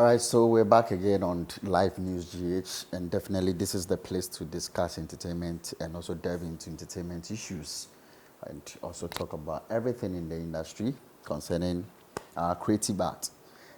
All right, so we're back again on Live News GH, and definitely this is the place to discuss entertainment and also delve into entertainment issues and also talk about everything in the industry concerning creative art.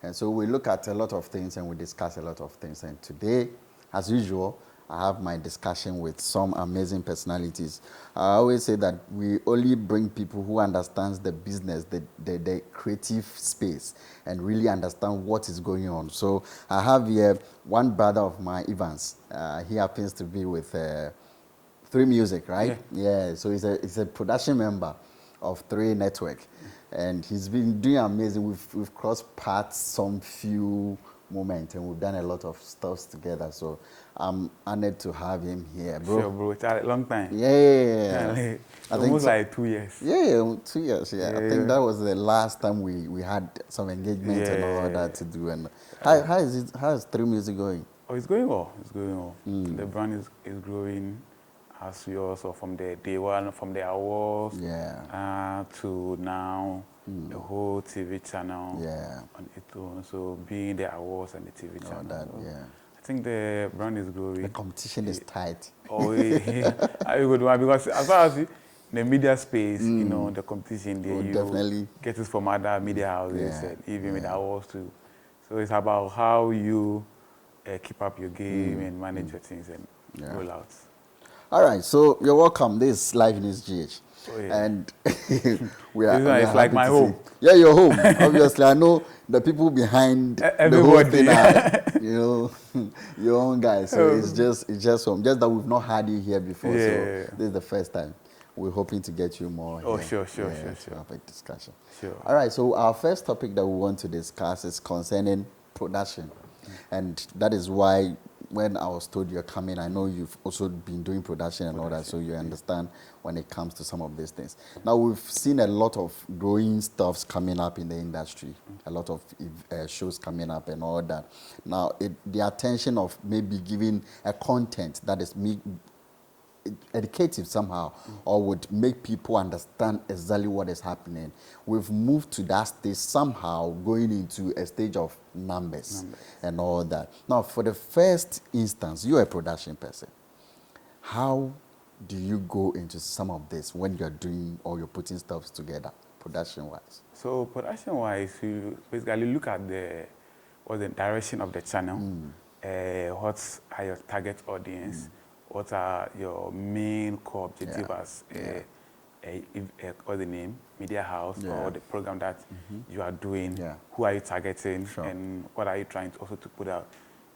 And so we look at a lot of things and we discuss a lot of things. And today, as usual, I have my discussion with some amazing personalities. I always say that we only bring people who understands the business, the creative space, and really understand what is going on. So I have here one brother of mine, Evans. He happens to be with Three Music, right? Yeah. So he's a production member of Three Network, and he's been doing amazing. We've crossed paths some few moments, and we've done a lot of stuff together. So I'm honored to have him here, bro. Sure, bro. It's a long time. Yeah. Almost like 2 years. Yeah, 2 years. Yeah. I think that was the last time we had some engagement and all that to do. And how is Three Music going? Oh, it's going well. It's going well. The brand is growing, as we also from the day one, from the awards to now the whole TV channel on its own. So being the awards and the TV channel. That, I think the brand is growing. The competition is tight. Oh, yeah. I would want because as far as the media space, you know, the competition there, you definitely get it from other media houses and even with the awards too. So it's about how you keep up your game and manage your things and roll out. All right, so you're welcome. This is Live News GH. Oh, yeah. And we are it's like my home. Yeah, your home. Obviously, I know the people behind everybody. The whole thing are, your own guys. So it's just home. Just that we've not had you here before. So this is the first time. We're hoping to get you more. Oh, here. Sure. Have a discussion. Sure. All right, so our first topic that we want to discuss is concerning production. And that is why when I was told you're coming, I know you've also been doing production and all that, so you understand when it comes to some of these things. Now, we've seen a lot of growing stuffs coming up in the industry, a lot of shows coming up and all that. Now, the attention of maybe giving a content that is educative somehow or would make people understand exactly what is happening. We've moved to that stage somehow, going into a stage of numbers and all that. Now, for the first instance, you're a production person. How do you go into some of this when you're doing or you're putting stuff together, production-wise? So production-wise, you basically look at the direction of the channel, what are your target audience, what are your main core objectives as what's the name, media house or the program that you are doing, who are you targeting, and what are you trying to also to put out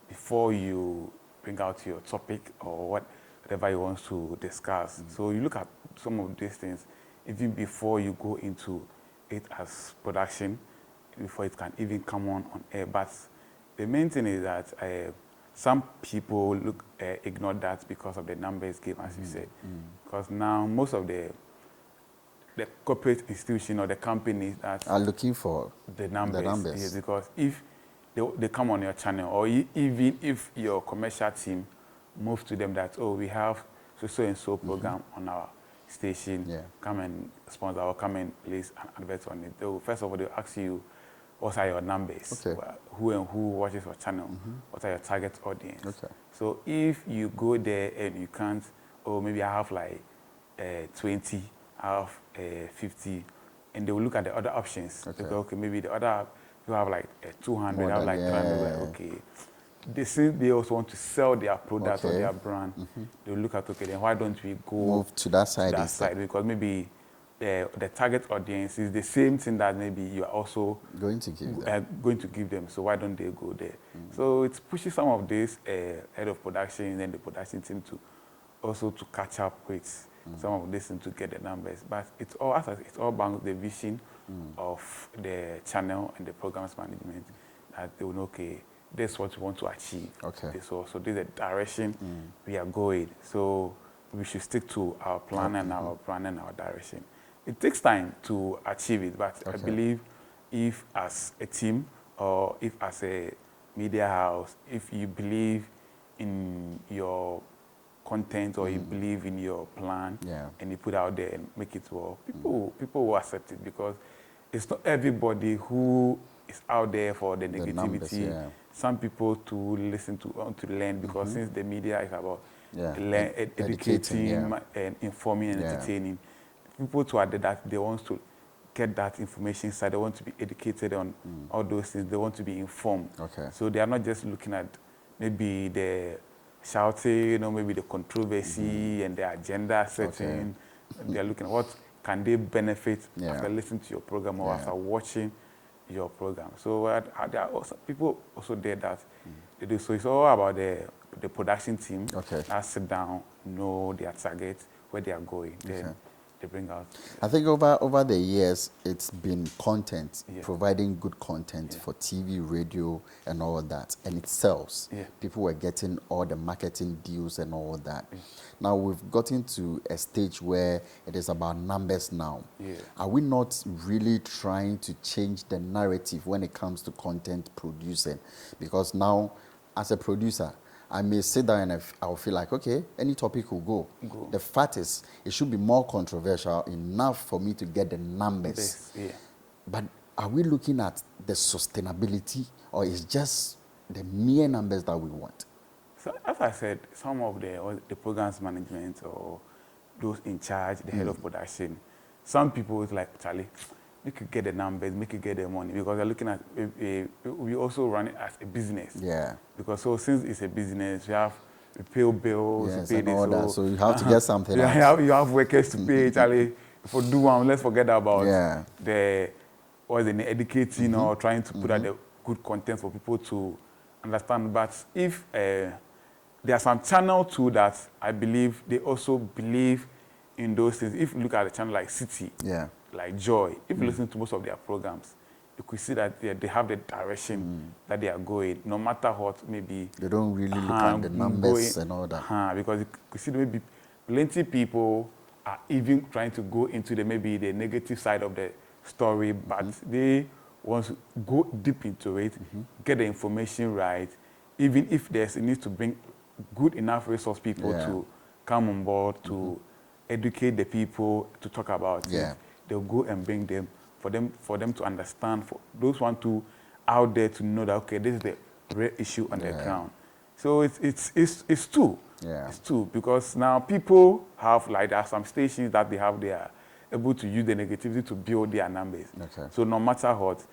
before you bring out your topic or whatever you want to discuss. So you look at some of these things even before you go into it as production, before it can even come on air. But the main thing is that some people ignore that because of the numbers game, as you said. Because now most of the corporate institution or the companies that are looking for the numbers. Yes, because if they come on your channel, or even if your commercial team moves to them that, oh, we have so and so program on our station, come and sponsor or come and place an advert on it. First of all, they'll ask you, what are your numbers? Who and who watches your channel? What are your target audience? So if you go there and you can't, or maybe I have like 20, I have 50, and they will look at the other options. Okay, maybe the other, you have like 200, I have like 300, okay. They also want to sell their product or their brand. They will look at, okay, then why don't we move to that side? Because maybe the target audience is the same thing that maybe you are also going to give them. So why don't they go there? So it pushes some of this head of production and the production team to also to catch up with some of this and to get the numbers. But it's all about the vision of the channel and the programs management, that they will know, okay, this is what we want to achieve. This is the direction we are going. So we should stick to our plan and our plan and our direction. It takes time to achieve it, but I believe if as a team or if as a media house, if you believe in your content or you believe in your plan and you put out there and make it work, people will accept it, because it's not everybody who is out there for the negativity, some people to listen to, want to learn, because since the media is about educating, and informing and entertaining, people to add that they want to get that information side, they want to be educated on all those things, they want to be informed. Okay. So they are not just looking at maybe the shouting, maybe the controversy and the agenda setting. They are looking at what can they benefit after listening to your program or after watching your program. So there are also people also there that they do. So it's all about the production team that sit down, know their target, where they are going. Then they bring out. I think over the years, it's been content, providing good content for TV, radio, and all that, and it sells. People were getting all the marketing deals and all that. Now we've gotten to a stage where it is about numbers now. Are we not really trying to change the narrative when it comes to content producing? Because now, as a producer, I may sit down and I'll feel like, okay, any topic will go. The fact is, it should be more controversial enough for me to get the numbers. But are we looking at the sustainability, or is just the mere numbers that we want? So as I said, some of the programs management or those in charge, the head of production, some people is like, Charlie, we could get the numbers, make it get the money, because they're looking at, we also run it as a business. Because so since it's a business, we pay bills, we pay this. All that. So you have to get something else. You have workers to pay, Charlie. For do one, let's forget about the educating or trying to put out the good content for people to understand. But if there are some channel too that I believe they also believe in those things. If you look at a channel like City, like Joy, if you listen to most of their programs, you could see that they have the direction that they are going, no matter what, maybe. They don't really look at the numbers and all that. Because you could see that maybe plenty people are even trying to go into maybe the negative side of the story, but they want to go deep into it, get the information right, even if there's a need to bring good enough resource people to come on board to educate the people to talk about it. They'll go and bring them for them to understand, for those one to out there to know that, okay, this is the real issue on the ground. So it's two. It's two, because now people have, like, there are some stations that they are able to use the negativity to build their numbers. So no matter what,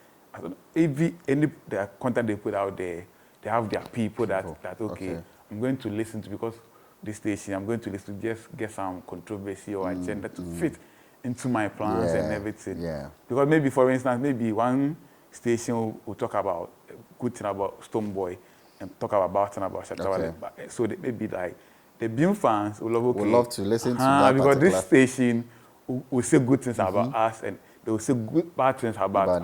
the content they put out there, they have their people that I'm going to listen to, because this station, I'm going to listen to just get some controversy or agenda to fit into my plans and everything. Because maybe, for instance, maybe one station will talk about a good thing about Stonebwoy and talk about Shatawale. So maybe like the Beam fans will love to listen to that, because this station will say good things about us, and they will say bad things about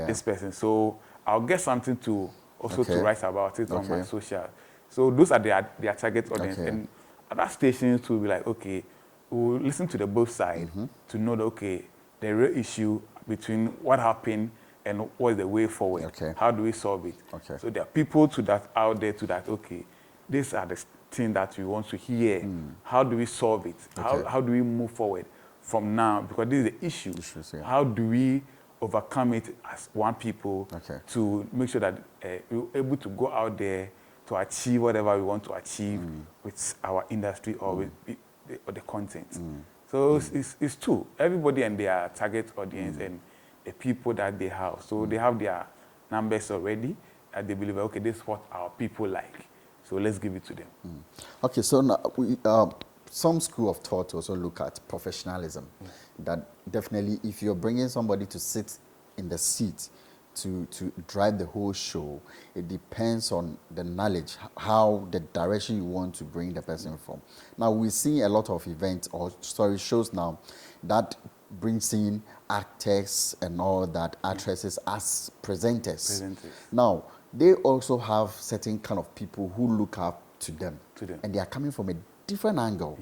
this person. So I'll get something to also to write about it on my social. So those are their target audience. And other stations will be like, okay, we'll listen to the both sides to know that, okay, the real issue between what happened and what is the way forward. How do we solve it? So there are people out there that, okay, these are the things that we want to hear. How do we solve it? How do we move forward from now? Because this is the issue. How do we overcome it as one people to make sure that we're able to go out there to achieve whatever we want to achieve with our industry or with the content. So it's two. Everybody and their target audience and the people that they have. So they have their numbers already, and they believe, okay, this is what our people like. So let's give it to them. Okay, so now some school of thought also look at professionalism. That definitely, if you're bringing somebody to sit in the seat to drive the whole show, it depends on the knowledge, how the direction you want to bring the person from. Now, we see a lot of events or shows now that brings in actors and all that, actresses as presenters. Now, they also have certain kind of people who look up to them. And they are coming from a different angle.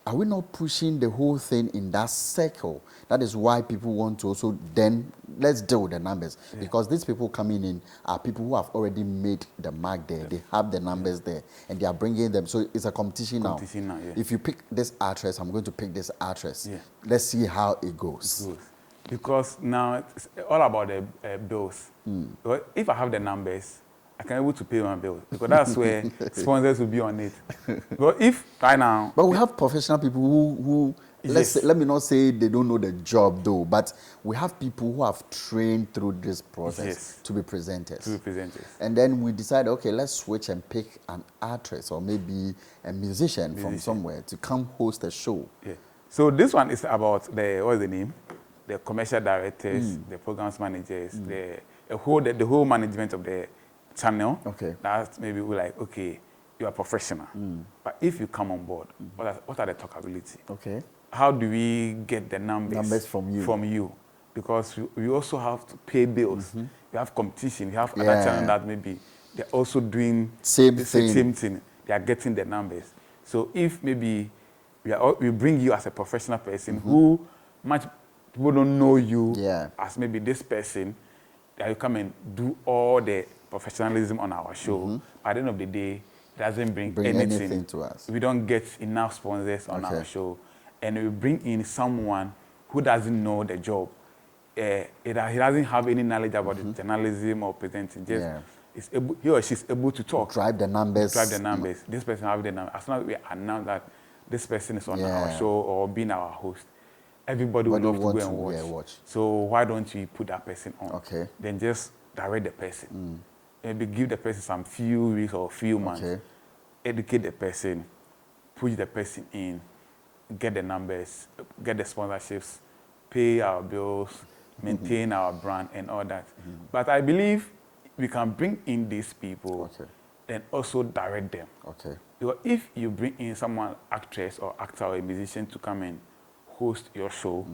Are we not pushing the whole thing in that circle? That is why people want to also then, let's deal with the numbers. Because these people coming in are people who have already made the mark there. They have the numbers there, and they are bringing them. So it's a competition now. If you pick this actress, I'm going to pick this actress. Let's see how it goes. Because now it's all about the bills. If I have the numbers, I can be able to pay my bills because that's where sponsors will be on it. But if right now, But we have professional people who Yes. let me not say they don't know the job though, but we have people who have trained through this process Yes. to be presenters. To be presenters. And then we decide, okay, let's switch and pick an actress or maybe a musician from somewhere to come host a show. Yeah. So this one is about what's the name? The commercial directors, the programs managers, the whole management of the channel. Okay. That's maybe we're like, okay, you are professional. But if you come on board, what are the talkability? Okay. How do we get the numbers from you? From you, because we also have to pay bills. You have competition. You have other Yeah. channels that maybe they're also doing Same the thing. same thing. They are getting the numbers. So if maybe we bring you as a professional person who much people don't know you Yeah. as maybe this person, that you come and do all the professionalism on our show. At the end of the day, it doesn't bring anything to us. We don't get enough sponsors on Okay. our show, and we bring in someone who doesn't know the job. He doesn't have any knowledge about the journalism or presenting. Just he or she's able to talk. Drive the numbers. This person have the numbers. As soon as we announce that this person is on Yeah. our show or being our host, everybody would love to go and watch. So why don't we put that person on? Okay. Then just direct the person. Maybe give the person some few weeks or few months. Okay. Educate the person, push the person in, get the numbers, get the sponsorships, pay our bills, maintain our brand and all that. But I believe we can bring in these people and also direct them. Okay. Because if you bring in someone, actress or actor or a musician to come and host your show,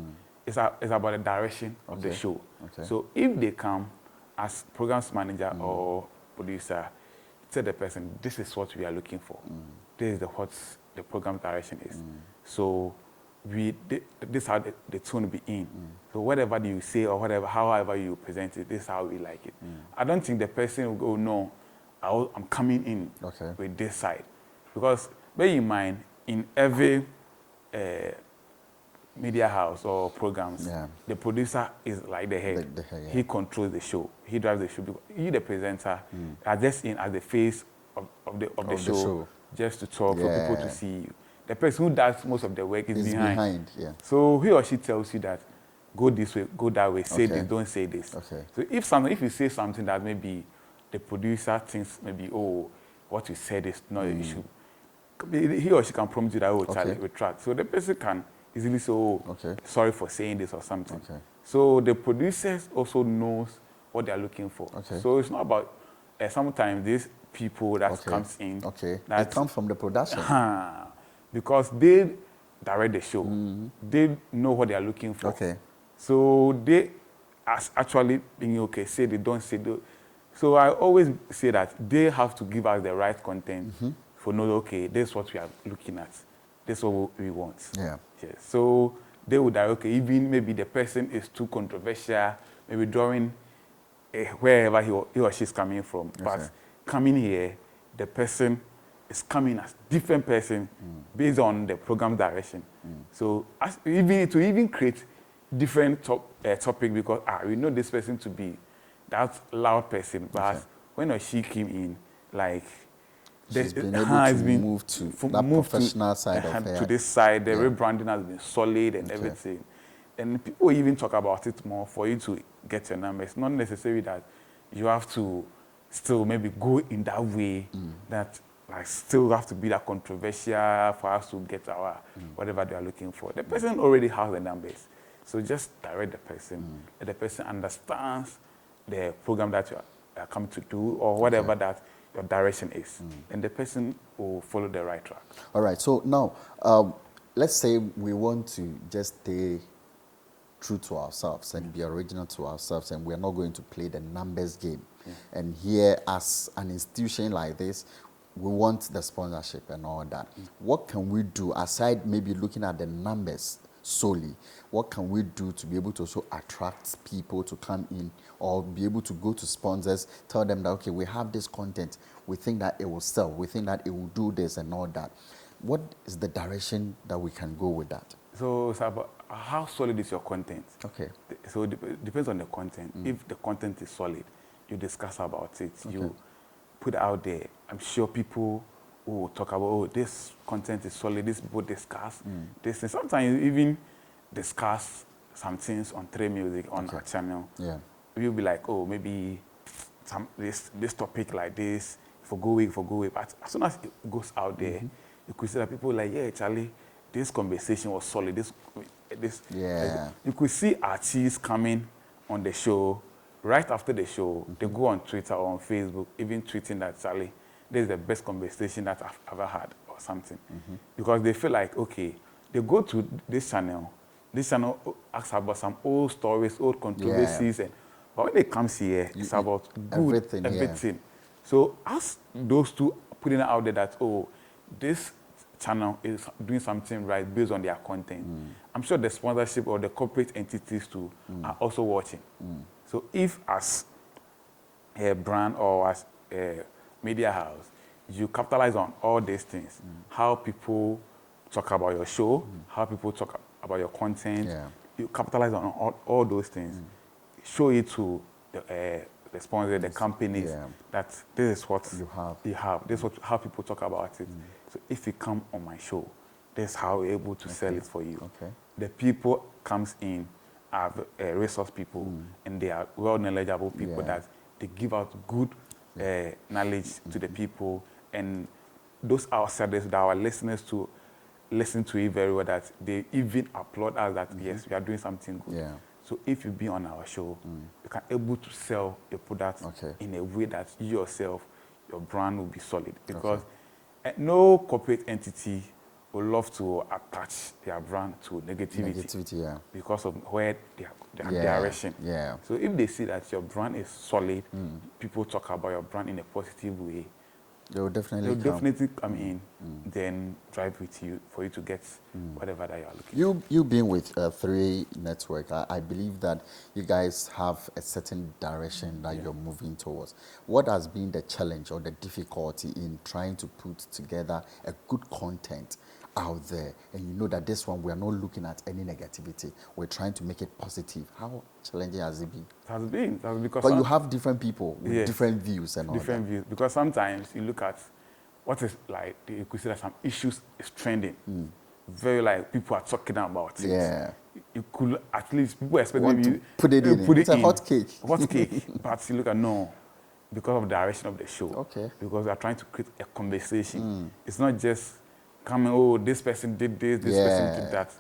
it's about the direction of the show. Okay. So if they come as programs manager or producer, tell the person, this is what we are looking for. This is what the program direction is. So this is how the tune will be in. So whatever you say or however you present it, this is how we like it. I don't think the person will go, no, I'm coming in with this side. Because bear in mind, in every media house or programs, the producer is like the head. He controls the show. He drives the show. Because you, the presenter, are just in as the face of the show, just to talk for people to see you. The person who does most of the work is behind. So he or she tells you that go this way, go that way, say this, don't say this. So if you say something that maybe the producer thinks maybe, oh, what you said is not an issue, he or she can prompt you that, oh, Charlie, retract. So the person can easily say, oh, sorry for saying this or something. So the producers also knows what they're looking for. So it's not about, sometimes these people that comes in. They come from the production. Because they direct the show. They know what they're looking for. So they actually being say they don't say they. So I always say that they have to give us the right content for know, okay, this is what we are looking at. This is what we want. So they would direct, even maybe the person is too controversial, maybe drawing wherever he or she is coming from. But coming here, the person is coming as different person based on the program direction. So even create different topic because we know this person to be that loud person, but when or she came in, like she's been able to move to that professional side of her. To this side, the rebranding has been solid and everything. And people even talk about it more for you to get your numbers. Not necessarily that you have to still maybe go in that way that like still have to be that controversial for us to get our whatever they are looking for. The person already has the numbers. So just direct the person. Let the person understands the program that you are coming to do or whatever that your direction is. And the person will follow the right track. All right. So now, let's say we want to just stay true to ourselves and be original to ourselves, and we're not going to play the numbers game. And here, as an institution like this, we want the sponsorship and all that. What can we do, aside maybe looking at the numbers solely, what can we do to be able to also attract people to come in or be able to go to sponsors, tell them that, okay, we have this content, we think that it will sell, we think that it will do this and all that. What is the direction that we can go with that? So it's about how solid is your content. So it depends on the content. If the content is solid, you discuss about it. You put out there, I'm sure people will talk about, oh, this content is solid, these people discuss this. And sometimes you even discuss some things on Trey Music on our channel. Yeah. We'll be like, oh, maybe this topic like this, for go away. But as soon as it goes out there, you could see that people are like, yeah, Charlie, this conversation was solid. Yeah. You could see artists coming on the show. Right after the show, they go on Twitter or on Facebook, even tweeting that, Charlie, this is the best conversation that I've ever had or something. Because they feel like, okay, they go to this channel asks about some old stories, old controversies, but when it comes here, it's about good, everything. So as those two putting it out there that, oh, this channel is doing something right based on their content, I'm sure the sponsorship or the corporate entities too are also watching. So if as a brand or as a media house, you capitalize on all these things, how people talk about your show, how people talk about your content, you capitalize on all those things, show it to the sponsor, the companies, that this is what you have. This is how people talk about it. So if you come on my show, this is how we're able to sell it for you. The people comes in are resource people, and they are well knowledgeable people that they give out good knowledge to the people, and those outsiders that our listeners to listen to it very well, that they even applaud us that yes, we are doing something good. So if you be on our show, you can able to sell your product in a way that you yourself, your brand will be solid, because no corporate entity would love to attach their brand to negativity, because of where their direction. So if they see that your brand is solid, people talk about your brand in a positive way, they'll definitely come in, then drive with you for you to get whatever that you are looking for. You being with 3 Network, I believe that you guys have a certain direction that you're moving towards. What has been the challenge or the difficulty in trying to put together a good content out there, and you know that this one, we are not looking at any negativity, we're trying to make it positive? How challenging has it been? It has been because you have different people with different views and all different views, because sometimes you look at what is like, you could see that some issues is trending, very like people are talking about it. You could at least people expect maybe to put it in. It's a hot cake. But you look at because of the direction of the show. Because we are trying to create a conversation. It's not just coming, oh, this person did this, this person did that.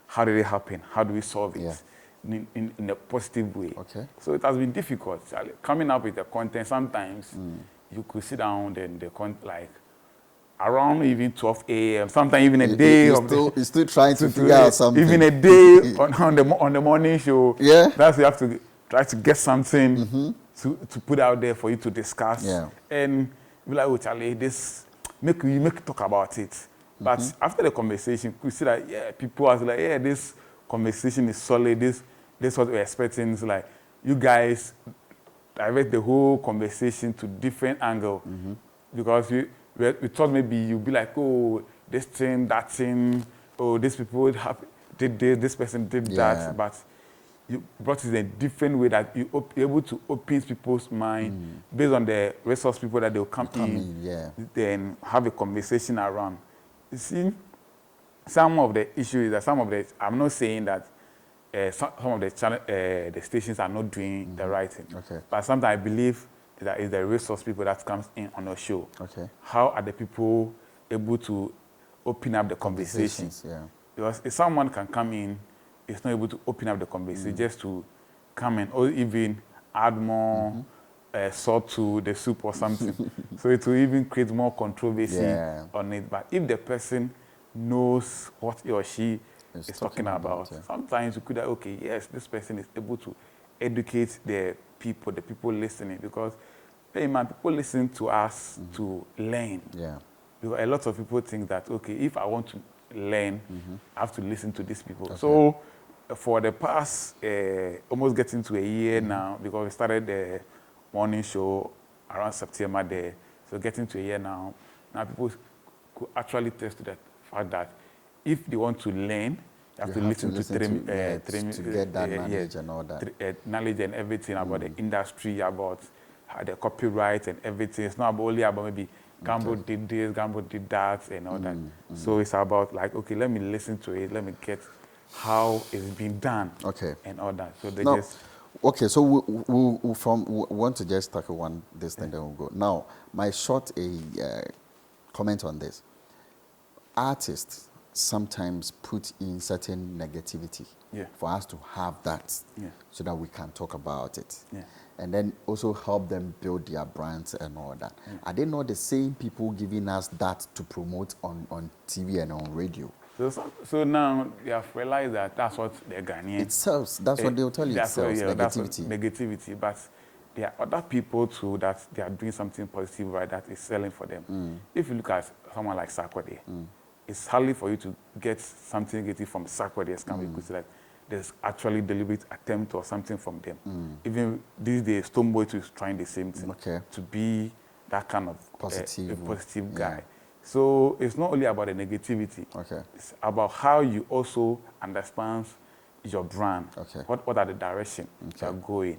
How did it happen? How do we solve it in a positive way? So it has been difficult. Coming up with the content, sometimes you could sit down and the content, like around even 12 a.m., sometimes even a day. You're still trying to figure out something. Even a day on the morning show. That's you have to try to get something to put out there for you to discuss. And be like, oh, Charlie, this, make talk about it. But after the conversation, we see that people are like, yeah, this conversation is solid. This is what we're expecting. It's like you guys divert the whole conversation to different angle, because we thought maybe you'd be like, oh, this thing, that thing, oh, these people did this person did that, but you brought it in a different way that you're able to open people's mind based on the resource people that they'll come in, then have a conversation around. You see, some of the issues that I'm not saying that some of the stations are not doing the right thing, but sometimes I believe that it's the resource people that comes in on a show. How are the people able to open up the conversations? Because if someone can come in, it's not able to open up the conversation just to come in, or even add more salt to the soup or something. So it will even create more controversy on it. But if the person knows what he or she is talking about, sometimes you could have, okay, yes, this person is able to educate the people listening, because hey man, people listen to us to learn. Because a lot of people think that, okay, if I want to learn, I have to listen to these people. So for the past almost getting to a year now, because we started the morning show around September there, so getting to a year now people could actually test to the fact that if they want to learn, you have to listen to get that knowledge and all that. Knowledge and everything about the industry, about the copyright and everything. It's not only about maybe Gambo did this, Gambo did that, and all that. So it's about like, okay, let me listen to it, let me get how it's being done, and all that. So they just. Okay, so we want to just tackle this thing, then we'll go. Now, my short comment on this. Artists sometimes put in certain negativity for us to have that so that we can talk about it. And then also help them build their brands and all that. Are they not the same people giving us that to promote on TV and on radio? So now they have realized that that's what they're Ghanaian. It sells. That's what they'll tell you. It sells. Negativity. Negativity. But there are other people too that they are doing something positive, right, that is selling for them. If you look at someone like Sarkodie, it's hardly for you to get something negative from Sarkodie because like there's actually deliberate attempt or something from them. Even these days, Stonebwoy is trying the same thing to be that kind of positive guy. So it's not only about the negativity. It's about how you also understand your brand. What are the direction you're going?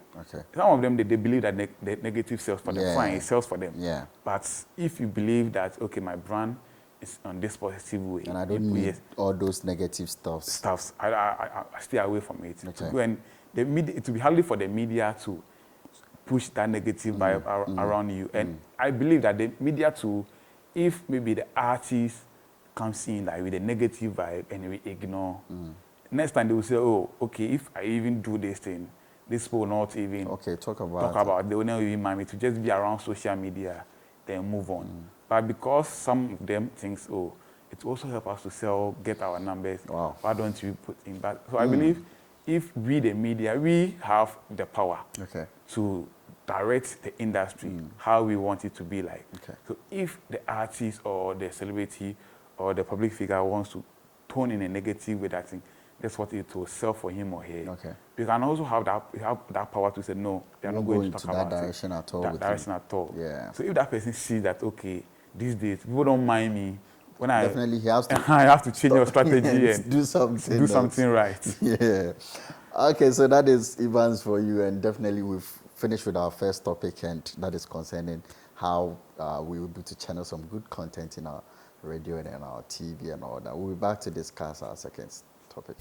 Some of them, they believe that the negative sells for them. Fine, it sells for them. But if you believe that, okay, my brand is on this positive way, and I don't need all those negative stuffs. I stay away from it. The media, it will be hardly for the media to push that negative vibe around you. And I believe that the media too, if maybe the artist comes in like with a negative vibe and we ignore, next time they will say, oh, okay, if I even do this thing, this will not even talk about it. They will not even mind me to just be around social media, then move on. But because some of them think, oh, it also helps us to sell, get our numbers, why don't you put in that? So I believe if we, the media, we have the power to direct the industry how we want it to be like. So if the artist or the celebrity or the public figure wants to tone in a negative way, that thing, that's what it will sell for him or her. You can also have that power to say, no, they're not going to talk about that direction at all. That direction at all. So if that person sees that, okay, these days, people don't mind me, when definitely he has to I have to change your strategy and do something right. Okay, so that is Evans for you, and definitely we've finished with our first topic, and that is concerning how we will be able to channel some good content in our radio and in our TV and all that. We'll be back to discuss our second topic.